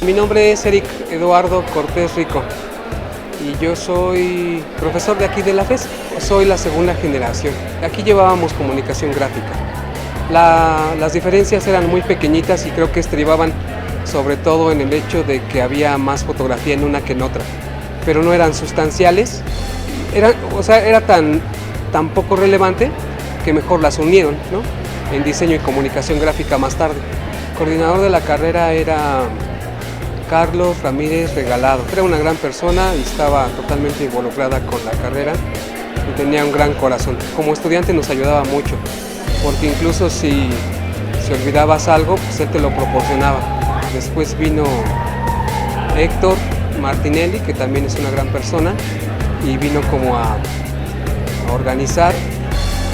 Mi nombre es Eric Eduardo Cortés Rico y yo soy profesor de aquí de la FES. Soy la segunda generación. Aquí llevábamos comunicación gráfica. Las diferencias eran muy pequeñitas y creo que estribaban sobre todo en el hecho de que había más fotografía en una que en otra, pero no eran sustanciales. Era tan poco relevante que mejor las unieron, ¿no? En diseño y comunicación gráfica más tarde. El coordinador de la carrera era Carlos Ramírez Regalado. Era una gran persona y estaba totalmente involucrada con la carrera y tenía un gran corazón. Como estudiante nos ayudaba mucho, porque incluso si olvidabas algo, pues él te lo proporcionaba. Después vino Héctor Martinelli, que también es una gran persona, y vino como a organizar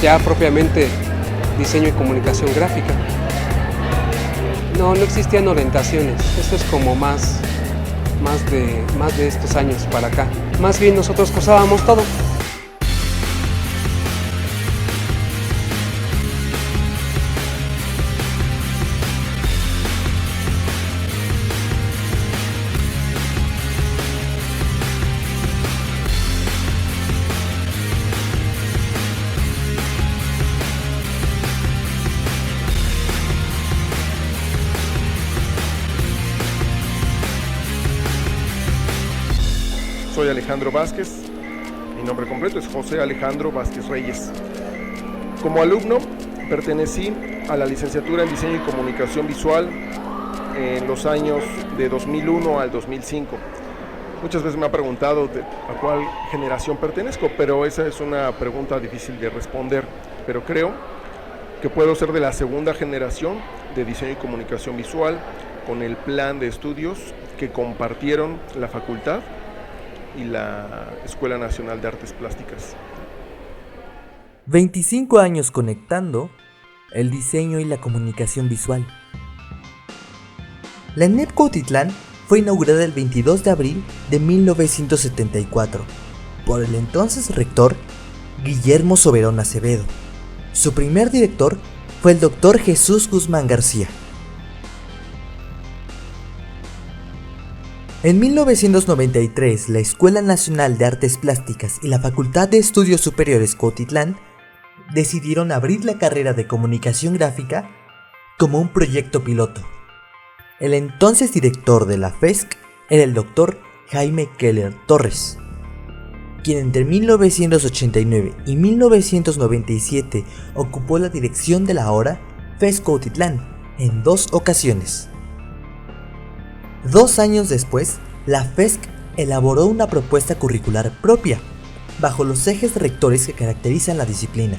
ya propiamente diseño y comunicación gráfica. No existían orientaciones, esto es como más de estos años para acá. Más bien nosotros cursábamos todo. Soy Alejandro Vázquez, mi nombre completo es José Alejandro Vázquez Reyes. Como alumno pertenecí a la licenciatura en Diseño y Comunicación Visual en los años de 2001 al 2005. Muchas veces me han preguntado a cuál generación pertenezco, pero esa es una pregunta difícil de responder. Pero creo que puedo ser de la segunda generación de Diseño y Comunicación Visual con el plan de estudios que compartieron la facultad y la Escuela Nacional de Artes Plásticas. 25 años conectando el diseño y la comunicación visual. La ENEP Cuautitlán fue inaugurada el 22 de abril de 1974 por el entonces rector Guillermo Soberón Acevedo. Su primer director fue el Dr. Jesús Guzmán García. En 1993, la Escuela Nacional de Artes Plásticas y la Facultad de Estudios Superiores Cuautitlán decidieron abrir la carrera de comunicación gráfica como un proyecto piloto. El entonces director de la FESC era el Dr. Jaime Keller Torres, quien entre 1989 y 1997 ocupó la dirección de la ahora FESC Cuautitlán en 2 ocasiones. 2 años después, la FESC elaboró una propuesta curricular propia, bajo los ejes rectores que caracterizan la disciplina,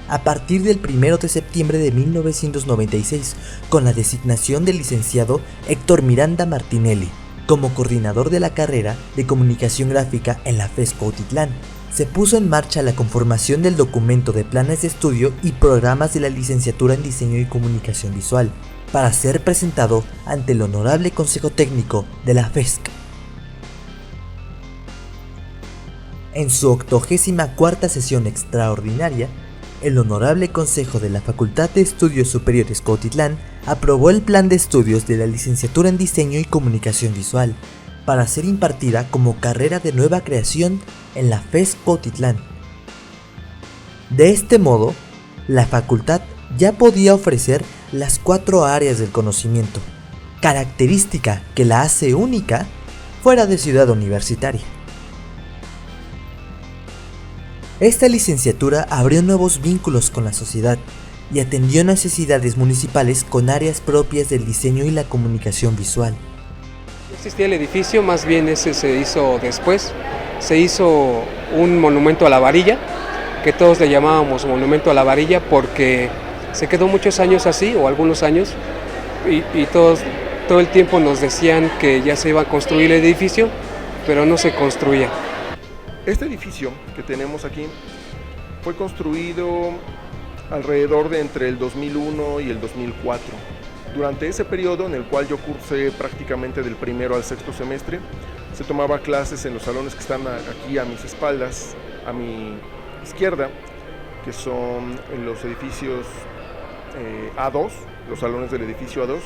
a partir del 1 de septiembre de 1996, con la designación del licenciado Héctor Miranda Martinelli como coordinador de la carrera de comunicación gráfica en la FESC Cuautitlán. Se puso en marcha la conformación del documento de planes de estudio y programas de la licenciatura en Diseño y Comunicación Visual, para ser presentado ante el Honorable Consejo Técnico de la FESC. En su 84ª sesión extraordinaria, el Honorable Consejo de la Facultad de Estudios Superiores Cuautitlán aprobó el plan de estudios de la licenciatura en Diseño y Comunicación Visual para ser impartida como carrera de nueva creación en la FESC Cuautitlán. De este modo, la facultad ya podía ofrecer las 4 áreas del conocimiento, característica que la hace única fuera de Ciudad Universitaria. Esta licenciatura abrió nuevos vínculos con la sociedad y atendió necesidades municipales con áreas propias del diseño y la comunicación visual. No existía el edificio, más bien ese se hizo después. Se hizo un monumento a la varilla, que todos le llamábamos monumento a la varilla porque se quedó muchos años así, o algunos años, y todo el tiempo nos decían que ya se iba a construir el edificio, pero no se construía. Este edificio que tenemos aquí fue construido alrededor de entre el 2001 y el 2004. Durante ese periodo en el cual yo cursé prácticamente del primero al sexto semestre, se tomaba clases en los salones que están aquí a mis espaldas, a mi izquierda, que son en los edificios A2, los salones del edificio A2,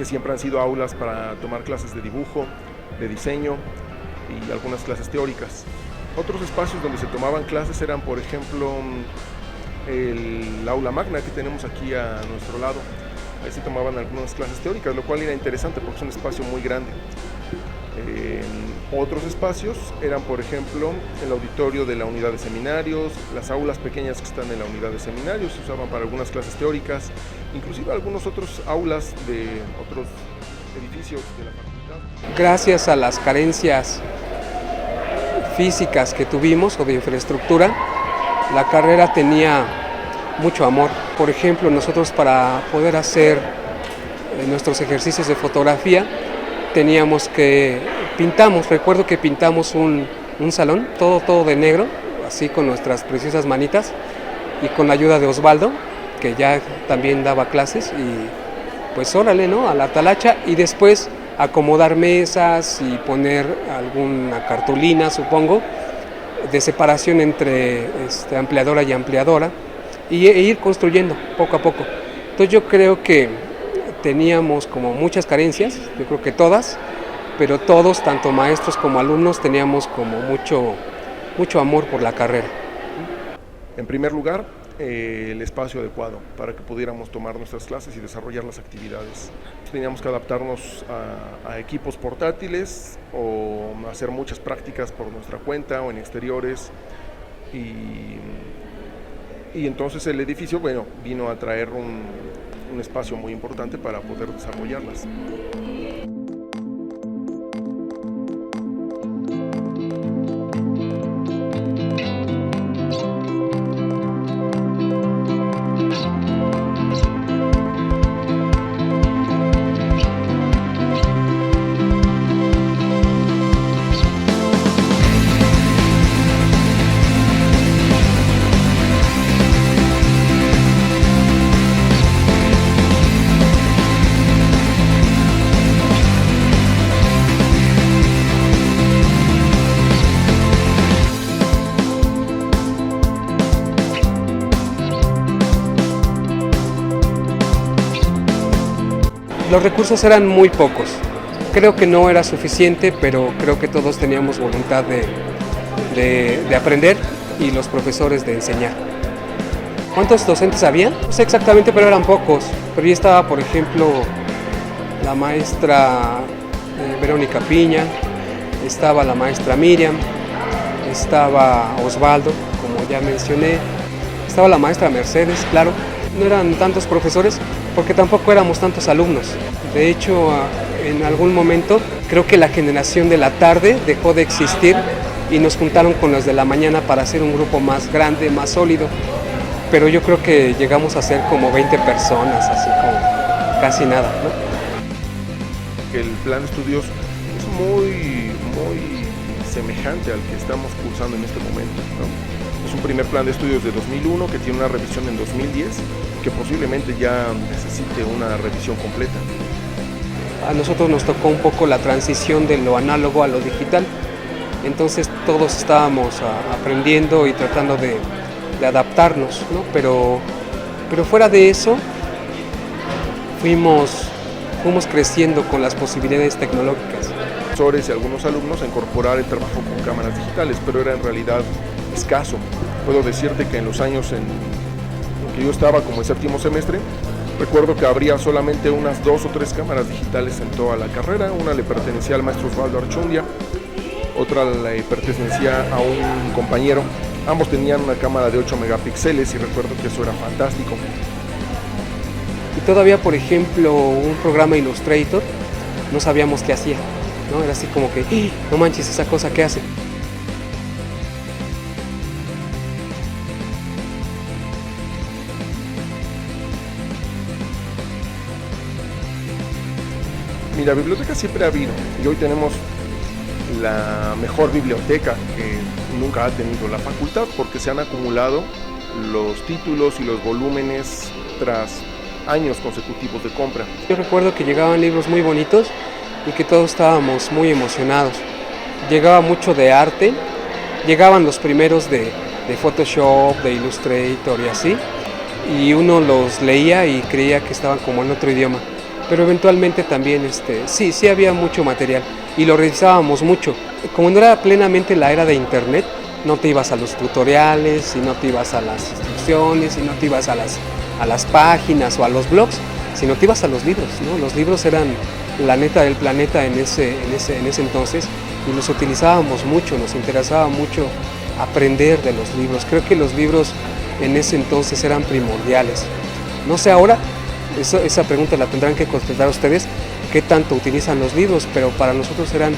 que siempre han sido aulas para tomar clases de dibujo, de diseño y algunas clases teóricas. Otros espacios donde se tomaban clases eran, por ejemplo, el aula magna que tenemos aquí a nuestro lado. Ahí se tomaban algunas clases teóricas, lo cual era interesante porque es un espacio muy grande. Otros espacios eran, por ejemplo, el auditorio de la unidad de seminarios, las aulas pequeñas que están en la unidad de seminarios se usaban para algunas clases teóricas, inclusive algunos otros aulas de otros edificios de la facultad. Gracias a las carencias físicas que tuvimos o de infraestructura, la carrera tenía mucho amor. Por ejemplo, nosotros para poder hacer nuestros ejercicios de fotografía teníamos que recuerdo que pintamos un salón, todo de negro, así con nuestras preciosas manitas y con la ayuda de Osvaldo, que ya también daba clases, y pues órale, ¿no? A la talacha, y después acomodar mesas y poner alguna cartulina, supongo, de separación entre ampliadora y ampliadora, e ir construyendo poco a poco. Entonces yo creo que teníamos como muchas carencias, yo creo que todas, pero todos, tanto maestros como alumnos, teníamos como mucho amor por la carrera. En primer lugar, el espacio adecuado para que pudiéramos tomar nuestras clases y desarrollar las actividades. Teníamos que adaptarnos a equipos portátiles o hacer muchas prácticas por nuestra cuenta o en exteriores, y entonces el edificio, bueno, vino a traer un espacio muy importante para poder desarrollarlas. Los recursos eran muy pocos. Creo que no era suficiente, pero creo que todos teníamos voluntad de aprender y los profesores de enseñar. ¿Cuántos docentes había? No sé exactamente, pero eran pocos. Pero ya estaba, por ejemplo, la maestra Verónica Piña, estaba la maestra Miriam, estaba Osvaldo, como ya mencioné, estaba la maestra Mercedes, claro. No eran tantos profesores porque tampoco éramos tantos alumnos. De hecho, en algún momento creo que la generación de la tarde dejó de existir y nos juntaron con los de la mañana para hacer un grupo más grande, más sólido. Pero yo creo que llegamos a ser como 20 personas, así como casi nada, ¿no? El plan de estudios es muy semejante al que estamos cursando en este momento, ¿no? Es un primer plan de estudios de 2001 que tiene una revisión en 2010, que posiblemente ya necesite una revisión completa. A nosotros nos tocó un poco la transición de lo análogo a lo digital, entonces todos estábamos aprendiendo y tratando de adaptarnos, ¿no? Pero fuera de eso fuimos creciendo con las posibilidades tecnológicas. Profesores y algunos alumnos a incorporar el trabajo con cámaras digitales, pero era en realidad escaso. Puedo decirte que en los años en que yo estaba como en séptimo semestre, recuerdo que habría solamente unas 2 o 3 cámaras digitales en toda la carrera. Una le pertenecía al maestro Osvaldo Archundia, otra le pertenecía a un compañero. Ambos tenían una cámara de 8 megapíxeles y recuerdo que eso era fantástico. Y todavía, por ejemplo, un programa Illustrator, no sabíamos qué hacía, ¿no? Era así como que, no manches, esa cosa, ¿qué hace? Mira, biblioteca siempre ha habido y hoy tenemos la mejor biblioteca que nunca ha tenido la facultad porque se han acumulado los títulos y los volúmenes tras años consecutivos de compra. Yo recuerdo que llegaban libros muy bonitos y que todos estábamos muy emocionados. Llegaba mucho de arte, llegaban los primeros de Photoshop, de Illustrator y así, y uno los leía y creía que estaban como en otro idioma. pero eventualmente también sí había mucho material y lo revisábamos mucho. Como no era plenamente la era de internet, no te ibas a los tutoriales, y no te ibas a las instrucciones, y no te ibas a las páginas o a los blogs, sino te ibas a los libros, ¿no? Los libros eran la neta del planeta en ese entonces, y los utilizábamos mucho, nos interesaba mucho aprender de los libros. Creo que los libros en ese entonces eran primordiales. No sé ahora, esa pregunta la tendrán que contestar ustedes, qué tanto utilizan los libros, pero para nosotros eran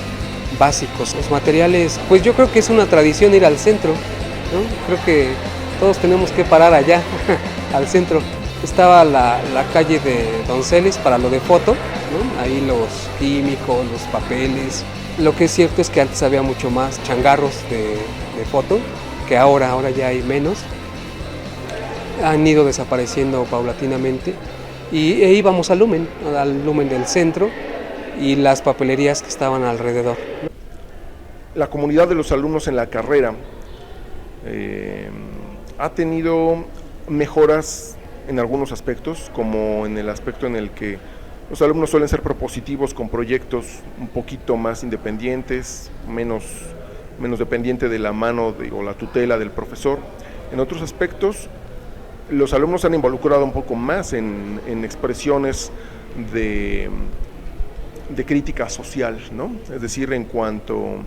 básicos. Los materiales, pues yo creo que es una tradición ir al centro, ¿no? Creo que todos tenemos que parar allá, al centro. Estaba la calle de Donceles para lo de foto, ¿no? Ahí los químicos, los papeles. Lo que es cierto es que antes había mucho más changarros de foto, que ahora ya hay menos. Han ido desapareciendo paulatinamente e íbamos al Lumen del centro y las papelerías que estaban alrededor. La comunidad de los alumnos en la carrera ha tenido mejoras en algunos aspectos, como en el aspecto en el que los alumnos suelen ser propositivos con proyectos un poquito más independientes, menos dependiente de la mano o la tutela del profesor. En otros aspectos, los alumnos han involucrado un poco más en expresiones de crítica social, ¿no? Es decir, en cuanto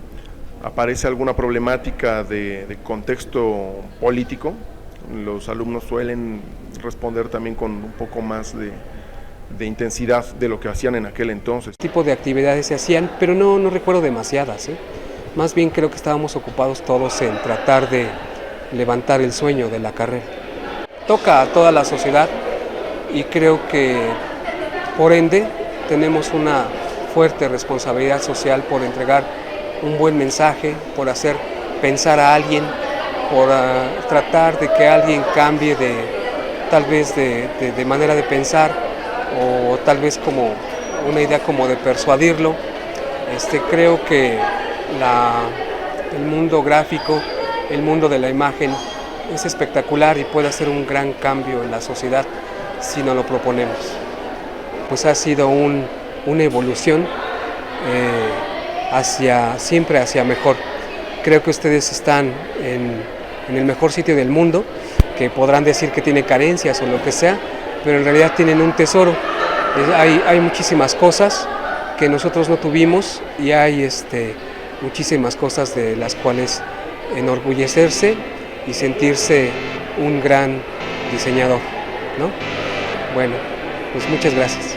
aparece alguna problemática de contexto político, los alumnos suelen responder también con un poco más de intensidad de lo que hacían en aquel entonces. Este tipo de actividades se hacían, pero no recuerdo demasiadas, ¿eh? Más bien creo que estábamos ocupados todos en tratar de levantar el sueño de la carrera. Toca a toda la sociedad y creo que por ende tenemos una fuerte responsabilidad social por entregar un buen mensaje, por hacer pensar a alguien, por tratar de que alguien cambie tal vez de manera de pensar, o tal vez como una idea como de persuadirlo. Creo que el mundo gráfico, el mundo de la imagen es espectacular y puede hacer un gran cambio en la sociedad si nos lo proponemos. Pues ha sido una evolución siempre hacia mejor. Creo que ustedes están en el mejor sitio del mundo, que podrán decir que tiene carencias o lo que sea, pero en realidad tienen un tesoro. Hay muchísimas cosas que nosotros no tuvimos y hay muchísimas cosas de las cuales enorgullecerse y sentirse un gran diseñador, ¿no? Bueno, pues muchas gracias.